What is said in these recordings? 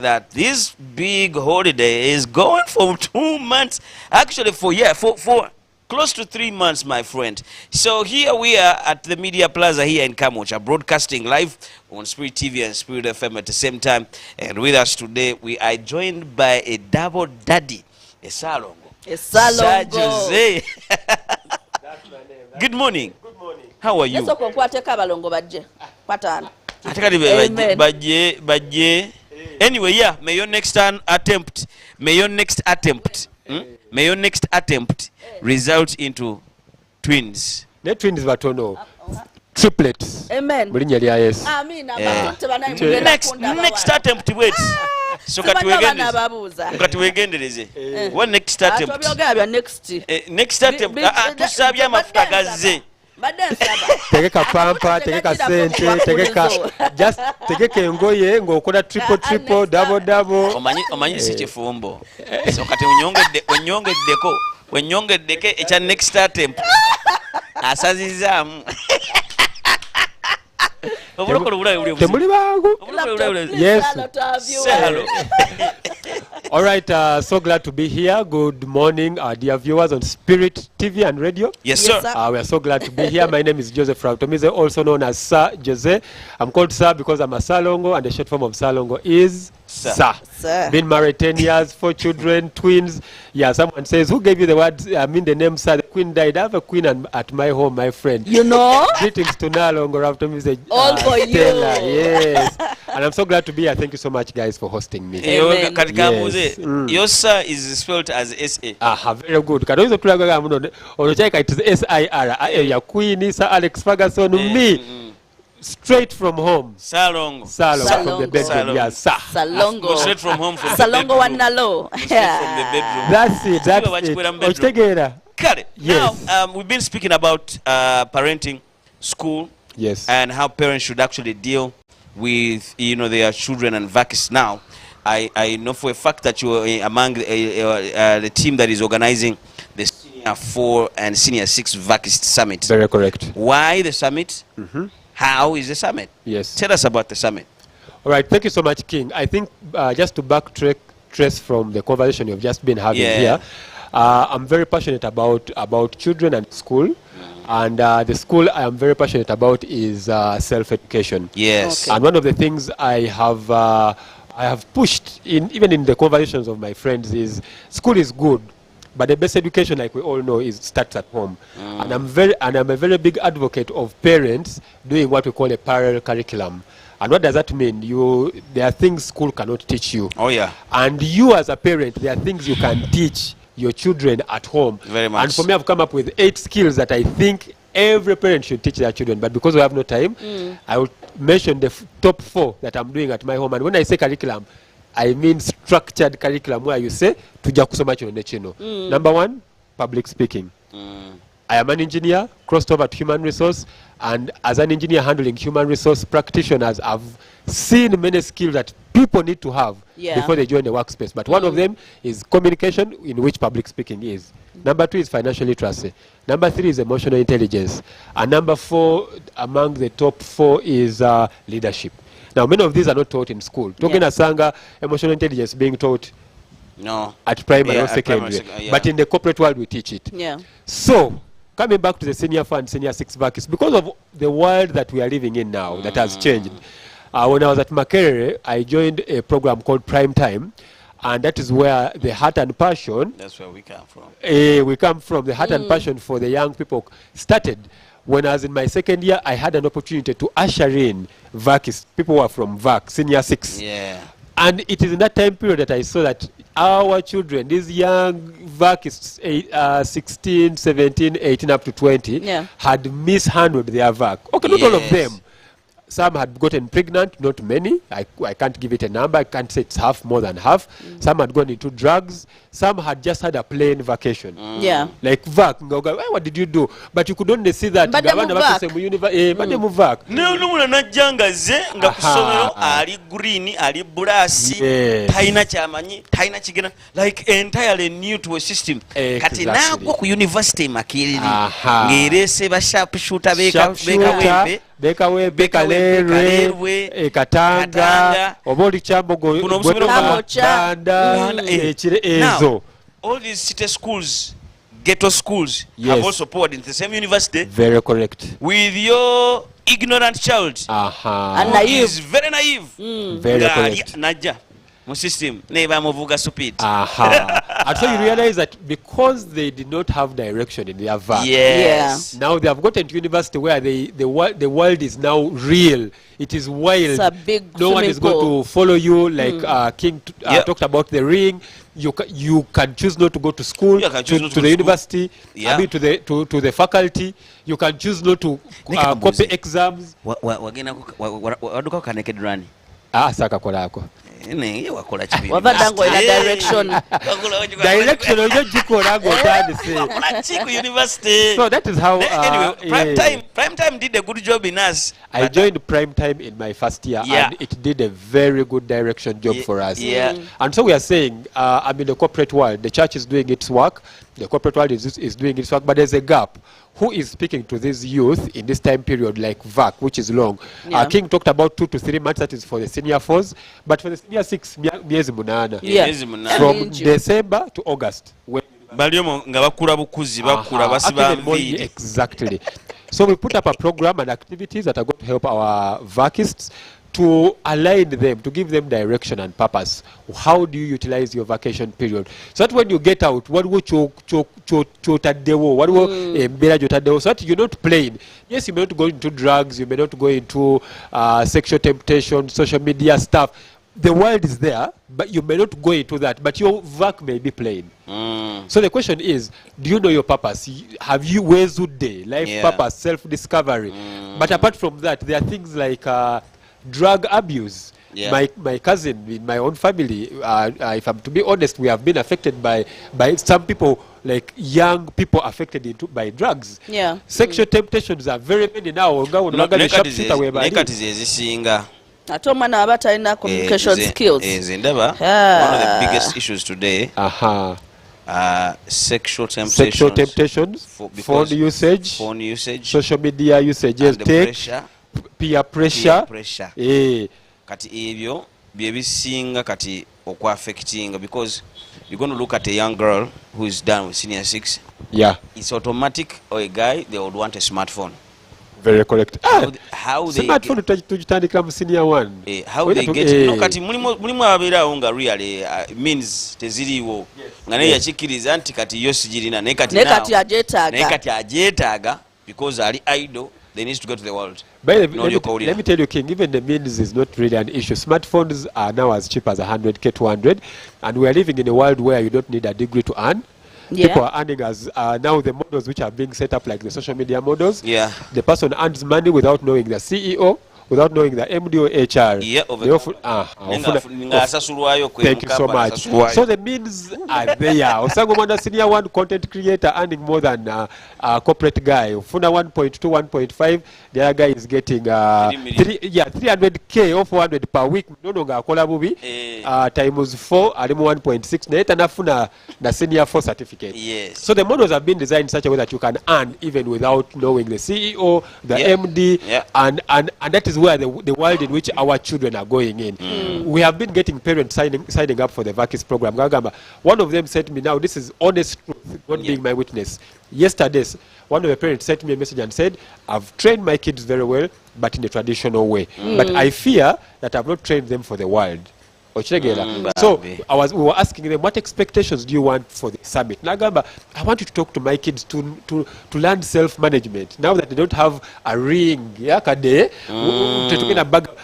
that this big holiday is going for 2 months, actually for close to 3 months, my friend. So here we are at the Media Plaza here in Kamucha, broadcasting live on Spirit TV and Spirit FM at the same time. And with us today, we are joined by a double daddy, a Salongo. Jose. Good morning. Good morning. How are you? Anyway, yeah, may your next attempt result into twins. The twins batono. Triplets. Amen. Yes. Next attempt wait. So katuwegendereze. What next attempt? Next attempt. Tusabya amafuta gazze. Tegeka pampa, tegeka sente, tegeka just tegeka engoye ng'okola triple double. Omanyi si kifumbo. So kati wenyongeddeko ekya next attempt. Asazizaamu. Temuli bangu. Yes. Say hello. All right, so glad to be here. Good morning, our dear viewers on Spirit TV and radio. Yes, sir. We are so glad to be here. My name is Joseph Rwabutomize, also known as Sir Jose. I'm called Sir because I'm a Salongo, and the short form of Salongo is Sir. Been married 10 years, 4 children, twins. Yeah, someone says, who gave you the word, the name Sir? The queen died. I have a queen at my home, my friend. You know? Greetings to Nalongo Rwabutomize. All for you. Yes. And I'm so glad to be here. Thank you so much, guys, for hosting me. Yes. Your Sir is spelled as S-A. Very good. It is S-I-R. Your queen, Sir Alex Ferguson, me. Straight from home. Salongo from the bedroom. Yes, sir. Salongo. Straight from home from Salongo wanalo. Straight from the bedroom. That's it. Yes. Now, we've been speaking about parenting, school, yes, and how parents should actually deal with their children and Vacist. Now, I know for a fact that you are among the team that is organizing the Senior 4 and Senior 6 Vacist Summit. Very correct. Why the summit? How is the summit? Yes. Tell us about the summit. All right. Thank you so much, King. I think just to trace from the conversation you've just been having here, I'm very passionate about children and school. And the school I am very passionate about is self-education. Yes. Okay. And one of the things I have pushed even in the conversations of my friends is school is good, but the best education, like we all know, starts at home. And I'm a very big advocate of parents doing what we call a parallel curriculum. And what does that mean? There are things school cannot teach you. Oh yeah. And you as a parent, there are things you can teach your children at home. Very much. And for me, I've come up with 8 skills that I think every parent should teach their children. But because we have no time, I will mention the top 4 that I'm doing at my home. And when I say curriculum, I mean structured curriculum where you say, tuja kusoma kino ne kino. Number 1, public speaking. I am an engineer, crossed over to human resource, and as an engineer handling human resource practitioners, I've seen many skills that people need to have before they join the workspace. But one of them is communication, in which public speaking is. Number 2 is financial literacy. Number 3 is emotional intelligence. And number 4, among the top 4, is leadership. Now, many of these are not taught in school. Talking Asanga, emotional intelligence being taught at primary or secondary. But in the corporate world, we teach it. So, coming back to the Senior 4 and Senior 6 Vacist, because of the world that we are living in now, that has changed. When I was at Makerere, I joined a program called Prime Time, and that is where the heart and passion. That's where we come from. We come from. The heart and passion for the young people started. When I was in my second year, I had an opportunity to usher in Vacist. People who are from VAC, Senior 6. Yeah. And it is in that time period that I saw that our children, these young Vacists, 16, 17, 18, up to 20, had mishandled their VAC. Okay, not all of them. Some had gotten pregnant, not many. I can't give it a number. I can't say it's half, more than half. Some had gone into drugs. Some had just had a plain vacation. Like VAC. What did you do? But you could only see that. But they move VAC. No, najangaze nga kusomero ali green, ali brass, taina chamanyi, taina chigena, like entirely new to a system. Kati nagwo ku university Makiriri. Ngerese ba sharp shooter beka wembe. Bekawe, Bekalerwe, Katanga, Oboli Chambogo, Kuno musomero Kamocha. Ezo. All these city schools, ghetto schools, Yes. have also poured into the same university Very correct. with your ignorant child. And Who naive. is very naive. Very Nga correct. Najja mu system neba muvuga stupid. And so you realize that because they did not have direction in their VAC, Yes. now they have gotten to university where the world is now real. It is wild. It's a big No one swimming is going pool. to follow you like King Yeah. talked about the ring. You can choose not to go to school, You can choose not to to the go to university, Yeah. I mean to the faculty. You can choose not to Nika copy mbuzi. exams. Wagenda waduka ka naked run. Saka kolako. Ye wakola kibi. Wavadde ngo ina direction. Direction ojo jikola ng'otandise. Wakola ki ku university. So that is how Anyway, prime time did a good job in us. I joined Prime Time in my first year, Yeah. and it did a very good direction job for us. Yeah. And so we are saying, I mean, the corporate world, the church is doing its work, the corporate world is doing its work, but there's a gap. Who is speaking to this youth in this time period, like VAC, which is long? Yeah. King talked about 2 to 3 months, that is for the senior 4s, but for the senior 6, miezi munana. Yeah. Miezi munana. From Mingi. December to August. When Baliomo nga bakula bukuzi bakula Actually, basiba more- nviiri. exactly. So we put up a program and activities that are going to help our vacists to align them, to give them direction and purpose. How do you utilize your vacation period? So that when you get out, what would chotadewo, what will chotadewo, so that you're not playing. Yes, you may not go into drugs, you may not go into sexual temptation, social media stuff. The world is there, but you may not go into that, but your work may be playing. So the question is, do you know your purpose? Have you Wezude, life Yeah. purpose, self-discovery? But apart from that, there are things like drug abuse. Yeah. My cousin in my own family, if I'm to be honest, we have been affected by some people, like young people affected by drugs. Yeah. Sexual temptations are very many now. Nekati ze zisinga. Ate omwana aba talina communication skills. Ndaba Ah. one of the biggest issues today, sexual Sexual temptations, temptations, phone phone usage, social media usage, and the take, pressure, peer pressure. pressure. Eh, Kati ebyo bye bisinga kati okwa-affectinga, because you're going to look at a young girl who is done with senior 6, yeah, it's automatic, or a guy, they would want a smartphone. very correct. How they Smartphone tugitandika mu senior one. how they get no kati mulimu abeerawo nga really means teziriiwo nga naye yakikkiriza nti kati yo sigirina naye kati Naye kati naye agyetaaga. kati agyetaaga because ali idle, they need to go to the world. By the No, way, you're let me tell you, King, even the means is not really an issue. Smartphones are now as cheap as 100k, 200, and we are living in a world where you don't need a degree to earn. Yeah. People are earning as now the models which are being set up, like the social media models. Yeah. The person earns money without knowing the CEO, without knowing the MD or HR. Yeah, They often- nga asasulwayo kwe Thank you so mukapa, much. asasulwayo. So the means are there. Osango Mwana senior one content creator earning more than a corporate guy. Funa 1.2, 1.5. The other guy is getting 300k or 400 per week. No nga akola bubi. Times 4 alimu 1.6. Neta nafuna na senior 4 certificate. Yes. So the models have been designed in such a way that you can earn even without knowing the CEO, the Yeah. MD, Yeah. and that is where the world in which our children are going in. We have been getting parents signing up for the Vacist program. Gagamba, one of them said to me, now this is honest truth, not being my witness. Yesterday, one of the parents sent me a message and said, I've trained my kids very well, but in a traditional way. But I fear that I've not trained them for the world. So baby. we were asking them, what expectations do you want for the summit? Nagamba, I want you to talk to my kids to learn self-management. Now that they don't have a ring,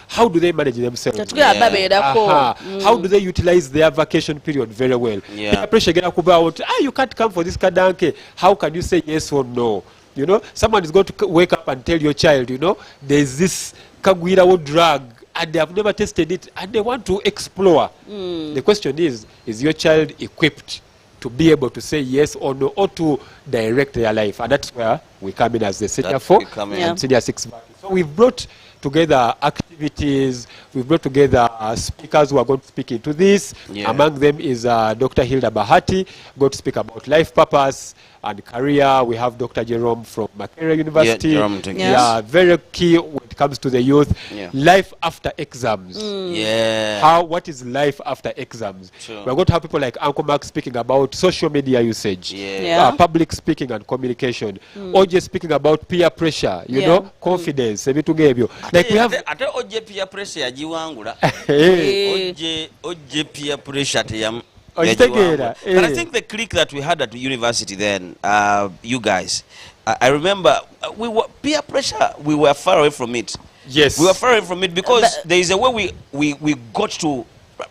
how do they manage themselves? Tetugenda babeerako. How do they utilize their vacation period very well? Yeah. Pressure gena kuba out, you can't come for this kadanke. How can you say yes or no? You know, someone is going to wake up and tell your child, you know, there's this kagwirawo drug, and they have never tested it, and they want to explore. The question is your child equipped to be able to say yes or no, or to direct their life? And that's where we come in as the senior That's 4 we come in. and senior 6. So we've brought together activities, we've brought together speakers who are going to speak into this. Yeah. Among them is Dr. Hilda Bahati, going to speak about life purpose and career. We have Dr. Jerome from Makerere University. Jerome, thank you. Yeah, very key with it comes to the youth. Yeah. Life after exams. Yeah. What is life after exams? Sure. We're going to have people like Uncle Mark speaking about social media usage, Yeah. public speaking and communication, or just speaking about peer pressure, you Yeah. know, confidence. Like we have. Ate oje peer pressure yajiwangula. Hey. Oje peer pressure teyam. Ogitegeera, But I eh. think the clique that we had at the university then, you guys, I remember we were peer pressure. We were far away from it. Yes. We were far away from it because there is a way we got to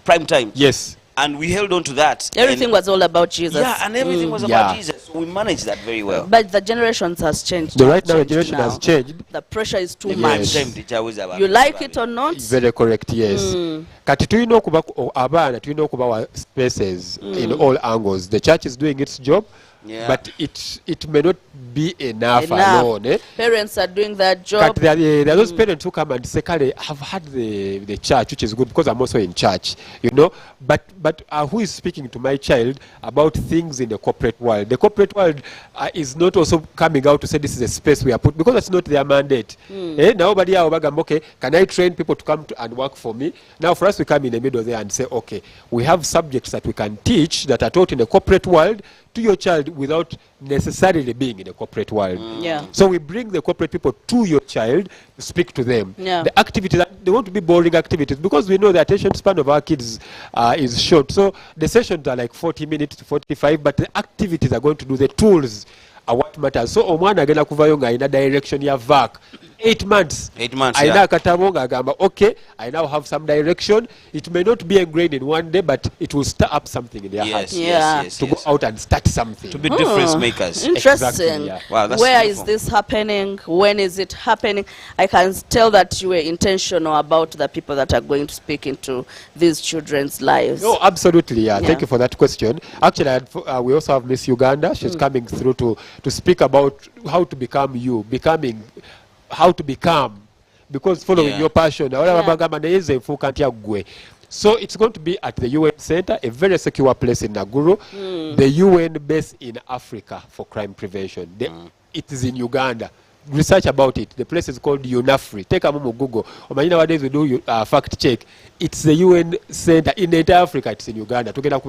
prime time. Yes. And we held on to that. Everything And- was all about Jesus. Yeah, and everything was Yeah. about Jesus. So we managed that very well. But the generations has changed. The right now Changed generation has now. changed. The pressure is too The much. time teacher was about- You like it or not? Very correct, yes. Kati tulina okuba abaana tulina okubawa spaces in all angles. The church is doing its job, Yeah. but it may not be enough alone. Eh? Parents are doing that job. Kati there are those parents who come and say, Kale, I've had the church, which is good because I'm also in church, you know. But who is speaking to my child about things in the corporate world? The corporate world is not also coming out to say this is a space we are put, because that's not their mandate. Nobody okay, can I train people to come and work for me? Now for us, we come in the middle there and say, okay, we have subjects that we can teach that are taught in the corporate world to your child without necessarily being in the corporate world. Yeah. So we bring the corporate people to your child to speak to them. Yeah. The activities, they want to be boring activities because we know the attention span of our kids is short. So the sessions are like 40 minutes to 45, but the activities are going to do, the tools are what matters. So omwana agenda kuvayo nga ina direction ya VAC. 8 months. 8 months, Aina yeah. akatabo nga agamba, okay, I now have some direction. It may not be ingrained in one day, but it will stir up something in their hearts. Yeah. To go out and start something. To be difference makers. Interesting. Exactly, yeah. Wow, that's Where beautiful. is this happening? When is it happening? I can tell that you were intentional about the people that are going to speak into these children's lives. No, absolutely. Yeah. Yeah. Thank you for that question. Actually, we also have Miss Uganda. She's coming through to speak about how to become you, how to become, because following Yeah. your passion. So it's going to be at the UN Center, a very secure place in Naguru, the UN base in Africa for crime prevention. It is in Uganda. Research about it. The place is called UNAFRI. Take a moment, Google. Nowadays we do fact check. It's the UN Center in the entire Africa. It's in Uganda. Together,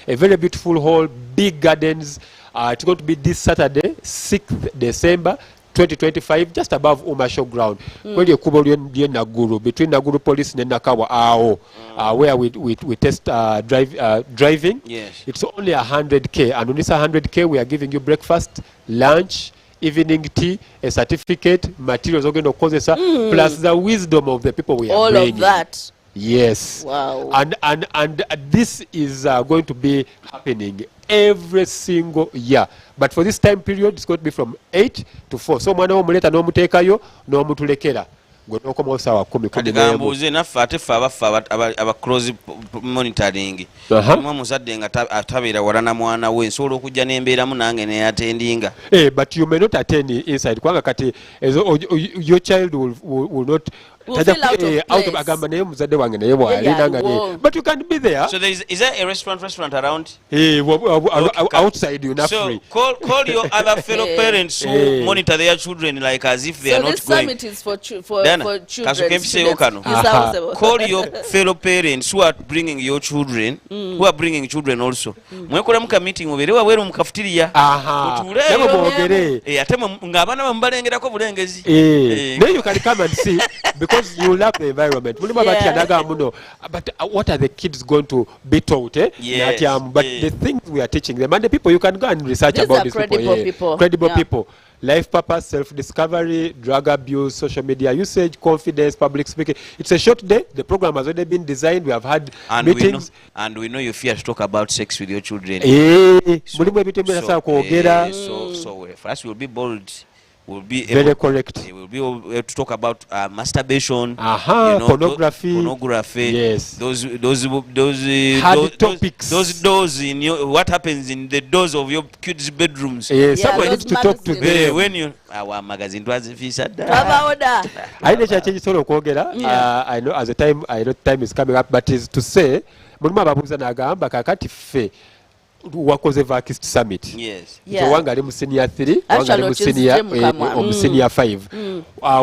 a very beautiful hall, big gardens. It's going to be this Saturday, 6th December. 2025, just above Umasho ground, where you Naguru, between Naguru police and Nakawa where we test driving. Yes. It's only 100K, and on this 100K, we are giving you breakfast, lunch, evening tea, a certificate, materials, plus the wisdom of the people we are All bringing. of that. Yes. Wow. And this is going to be happening every single year. But for this time period, it's going to be from 8 to 4. So mwana omuleta n'omuteekayo n'omutulekera. Gwe n'okoma osaawa 10, Kati 11. kambuuze naffe ate ffe aba close monitoring. Omwe omuzadde nga atabeera wala na mwana we nsobola okujja n'embeeramu nange neyatendinga. But you may not attend inside. Kubanga kati your child will not Will feel out of place. agamba naye muzadde wange naye bwali Yeah, nanga whoa. naye. But you can be there. So is there a restaurant around? Outside you not So free. call your other fellow parents who monitor their children like as if they So are not this going. summit is for children. Kasukempiseyo kano. Call your fellow parents who are bringing your children, who are bringing children also. Mwekolemu ka meeting mubeere wabweru mu cafeteria. Nabo boogere. Ate ng'abaana bamubalengerako bulengezi. Then you can come and see, because you love the environment. But what are the kids going to be taught? Yes, But the things we are teaching them, and the people, you can go and research These about are these credible people. Credible Yeah. people. Life purpose, self-discovery, drug abuse, social media usage, confidence, public speaking. It's a short day. The program has already been designed. We have had meetings. We know you fear to talk about sex with your children. So for us, we'll be bold. We'll be Very correct. We'll be able to talk about masturbation, pornography. Yes. Those hard topics. Those doors in your, what happens in the doors of your kids' bedrooms. Someone needs to talk to them. When you our magazine twazifisa dda. I know as the time is coming up, but is to say mulimu ababuuza n'agamba kakati ffe wakoze Vacist summit. Yes. Yeah. Wanga ali mu senior 3, wanga Actually, ali mu which is senior Jim Kamwa. senior 5.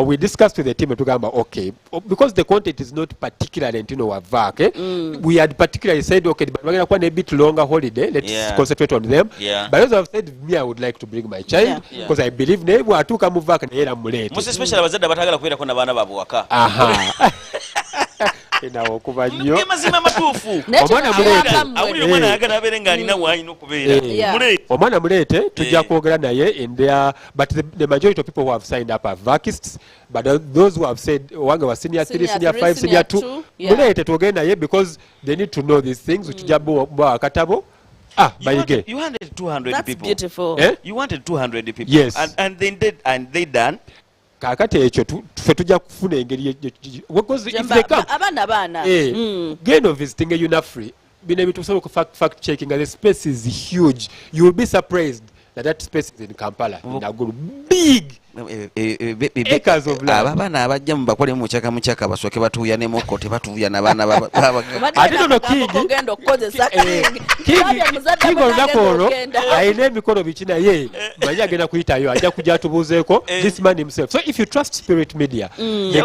We discussed with the team tugamba okay, because the content is not particularly into our VAC. We had particularly said okay, but we're going to a bit longer holiday. Let's concentrate on them. Yeah. But as I've said, me I would like to bring my child because I believe ne bwatuuka mu VAC naye era mulete. Most especially abazadde abatagala kubeera ko n'abaana baabwe waka. Aha. Enawo kuba nnyo. Mazima matuufu. Omwana mulete. Awulira omwana ayagala abeere ng'alina w'alina okubeera. Mulete. Omwana mulete tujja kwogera naye in there, but the majority of people who have signed up are Vacists, but those who have said wange wa senior 3, senior 5, senior 2 mulete twogere naye because they need to know these things. Tujja bwa katabo. Bayige. You wanted 200 That's people. Beautiful. You wanted 200 people. Yes. And they did, and they done. Kakati ekyo ffe tujja kufuna engeri because if they come abaana gain of visiting a UNAFRI bino ebintu osobola fact checking the space is huge. You will be surprised that space is in Kampala in Naguru, big acres of land. Abaana abajja mu bakole mu mukyaka basooke batuuya ne moko tebatuuya n'abaana ate nono King olunaku olwo alina emikono biki naye manyi agenda kuyitayo ajja kujja atubuuzeeko this man himself. So if you trust Spirit Media, they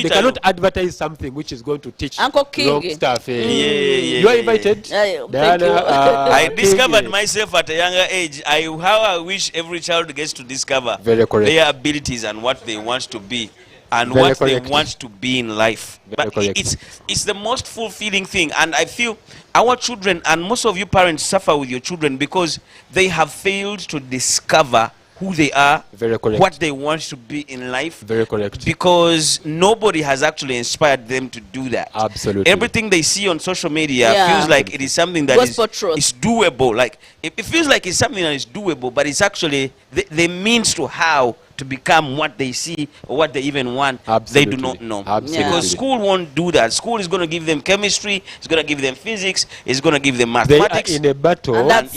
cannot advertise something which is going to teach Uncle King. wrong stuff. You are invited. Thank you. I discovered myself at a younger age. How I wish every child gets to discover Very correct. their abilities and what they want to be and Very what correct. they want to be in life. But it's the most fulfilling thing, and I feel our children and most of you parents suffer with your children because they have failed to discover who they are, Very correct. what they want to be in life. Very correct. Because nobody has actually inspired them to do that. Absolutely. Everything they see on social media Yeah. feels like it is something that Gospel truth. is doable. Like it feels like it's something that is doable, but it's actually the means to how to become what they see or what they even want. Absolutely. They do not know. Absolutely. Because school won't do that. School is going to give them chemistry, it's going to give them physics, it's going to give them They are mathematics. in a battle And that's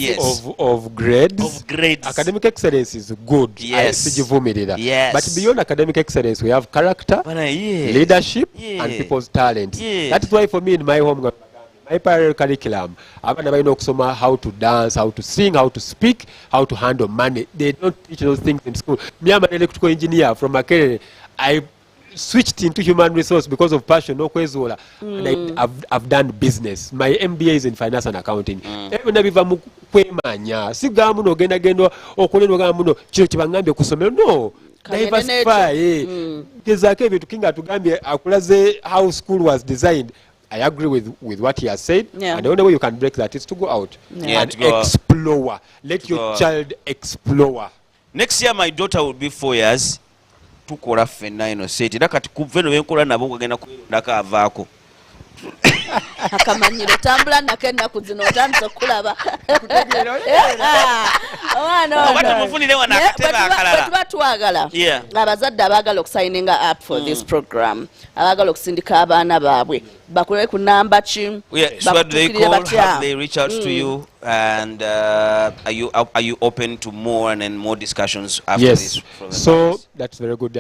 of grades. Of grades. Academic excellence is good. Yes. Sijivumirira. Yes. But beyond academic excellence, we have character, Yes. leadership, Yeah. and people's talent. Yeah. That is why for me in my home, my parallel curriculum, abaana balina okusoma how to dance, how to sing, how to speak, how to handle money. They don't teach those things in school. Me, I'm an electrical engineer from Makerere. I switched into human resource because of passion, no kwezuola. And I've done business. My MBA is in finance and accounting. Ebyo biva mu kwemanya. Sigamba muno ogenda okuleno gamba muno kino kibangambye kusomero. No. Diversify. Gezaako ebintu King atugambye akulaze how school was designed. I agree with what he has said, and the only way you can break that is to go out and explore. Let your child explore. Next year my daughter will be 4 years. Tukola ffenna ino seti era kati kuva eno benkola nabo kugenda kudako avaako. Akamanyiro tambula nako ennaku zino otandise okulaba. Bwe twagala abazadde abaagala okusayininga up for this program, abaagala okusindika abaana baabwe bakule ku namba ki bakutuukirire batya. Have they reach out to you, and are you open to more and more discussions after this? So that's very good.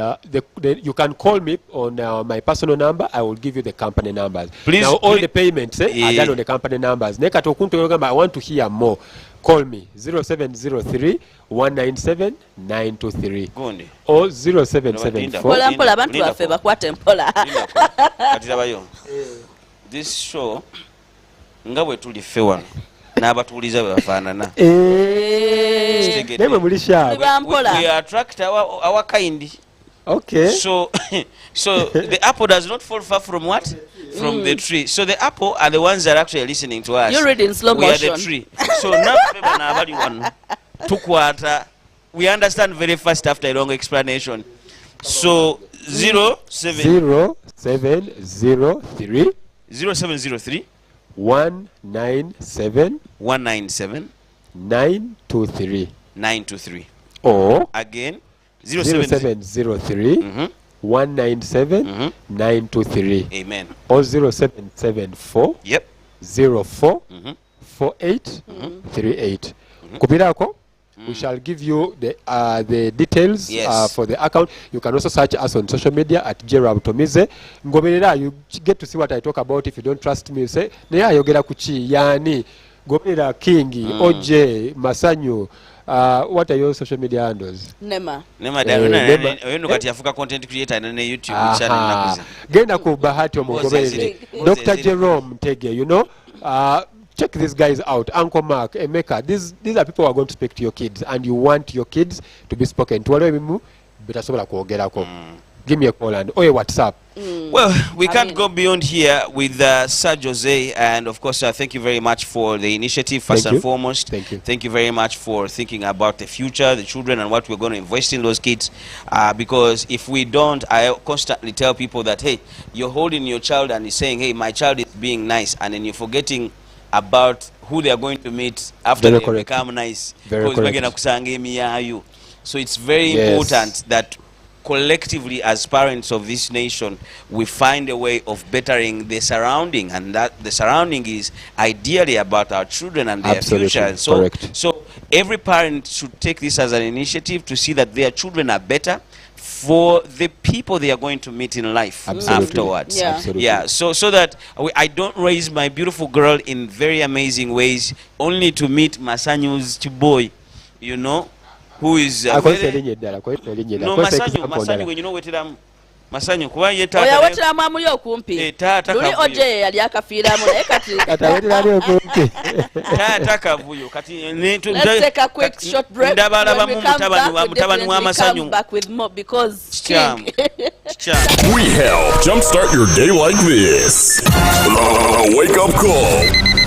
You can call me on my personal number. I will give you the company numbers. Please, now all the payments are done on the company numbers. I want to hear more. Call me 0703 197 923 or 0774. Mpola abantu baffe bakwate mpola. This show nga bwe tuli ffe wano n'abatuuliza bwe bafaanana. We attract our kind. Okay. So the apple does not fall far from what? From the tree. So the apple are the ones that are actually listening to us. You read in slow motion. We are the tree. So now we understand very fast after a long explanation. So 0703 197 923 or again 0703 197 923. Amen. Or 0774 04 48 38. Kubirako, we shall give you the details for the account. You can also search us on social media at Rwabutomize. Ngoberera, you get to see what I talk about. If you don't trust me, you say, "Neya yogera kuchi yani." Gomerera King, OJ, Masanyu. What are your social media handles? Nema oyeno kati yafuka content creator na YouTube channel nakuze genda ku bahati omugoberere Dr. Jerome Tege, you know, check these guys out. Uncle Mark, Emeka, these are people who are going to speak to your kids, and you want your kids to be spoken to. Give me a call and WhatsApp. Well, we can't go beyond here with Sir Jose, and of course, thank you very much for the initiative, first and foremost. Thank you very much for thinking about the future, the children, and what we're going to invest in those kids. Because if we don't, I constantly tell people that, hey, you're holding your child and you're saying, hey, my child is being nice, and then you're forgetting about who they are going to meet after they become nice. So it's very important that collectively as parents of this nation we find a way of bettering the surrounding, and that the surrounding is ideally about our children and their future. So every parent should take this as an initiative to see that their children are better for the people they are going to meet in life afterwards. So that I don't raise my beautiful girl in very amazing ways only to meet Masanyu's boy, you know, who is no, Masanyu, when you know what Masanyu kuba ye tata oya wetera mwamuli okumpi luli oje yali akafiiramu naye kati tata kavuyo kati let's take a quick short break. Ndabala mutabani wa Masanyu back with more because we help jumpstart your day like this. Wake up call.